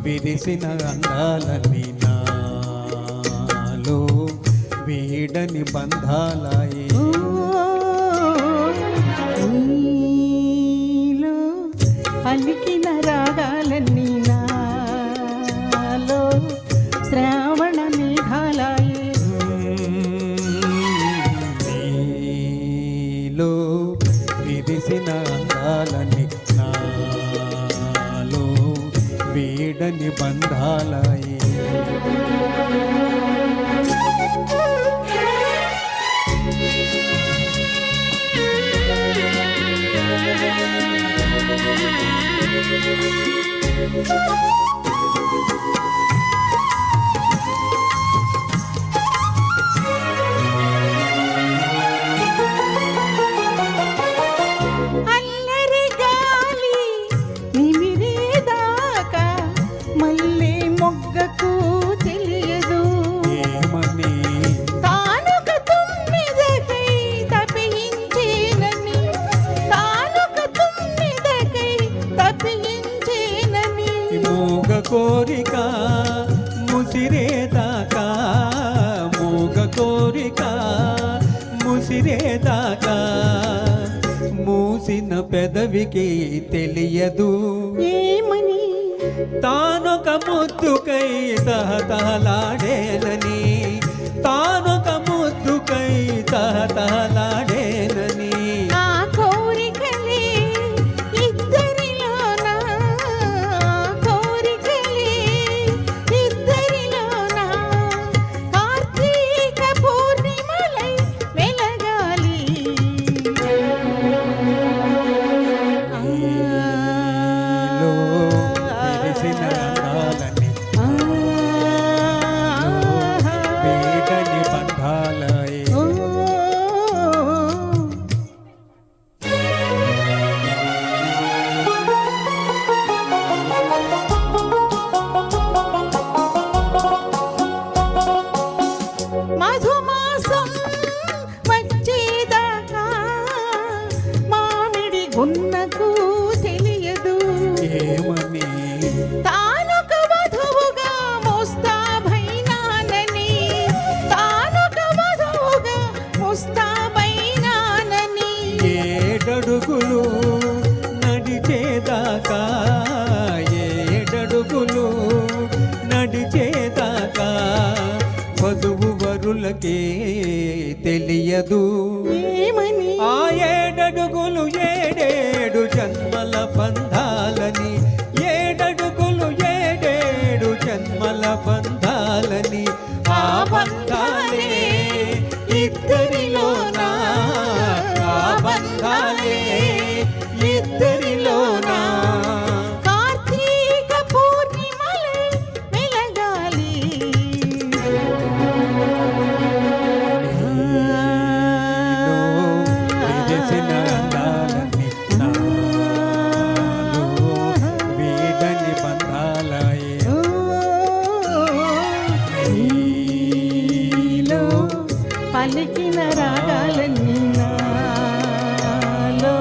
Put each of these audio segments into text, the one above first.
విరిసిన అందాలని నాలో వీడని బంధాలయే. నీలో పలికిన రాగాలన్నీ నాలో శ్రావణ మేఘాలయే. నీలో విరిసిన అందాలని నాలో వీడని బంధాలయే. అల్లరి గాలి నిమిరేదాకా మళ్ళీ మొగ్గకు తెలియదు ఏమని తానుక తుమ్మిదకై తప్పించేనని, తానుక తుమ్మిదకై తప్పించేనని. మూగ కోరిక ముసిరేదాకా, మూగ కోరిక ముసిరేదాకా మూసిన పెదవికి తెలియదు ఏమని తానొక ముద్దుకై తహతహలాడేనని, తానొక ముద్దుకై తహతహలాడేనని. ఆ కోరికలే ఇద్దరిలోన, ఆ కోరికలే ఇద్దరిలోన కార్తీక పూర్ణిమలై వెలగాలి. నీలో విరిసిన అందాలని వీడని బంధాలయే. మధుమాసం వచ్చేదాకా మామిడి గున్నకు తెలియదు ఏమని తానొక వధువుగా ముస్తాబైనానని, తానొక వధువుగా ముస్తాబైనానని. ఏడడుగులు నడిచేదాకా, ఏడడుగులు నడిచేదాకా వధువు వరులకే తెలియదు ఏమని ఆ ఏడడుగులు ఏడేడు జన్మల బంధాలని, ఏడడుగులు ఏడేడు జన్మల బంధాలని. ఆ బంధాలే ఇద్దరిలోనా, ఆ బంధాలే ఇద్దరిలోనా. కార్తీక పూర్ణిమలై వెలగాలి. విరిసిన అందాలని నాలో వీడని బంధాలయే. నీలో పలికిన రాగాలన్నీ నాలో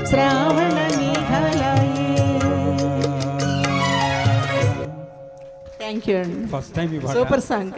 శ్రావణ మేఘాలయే. థ్యాంక్ యూ అండి. First time super song.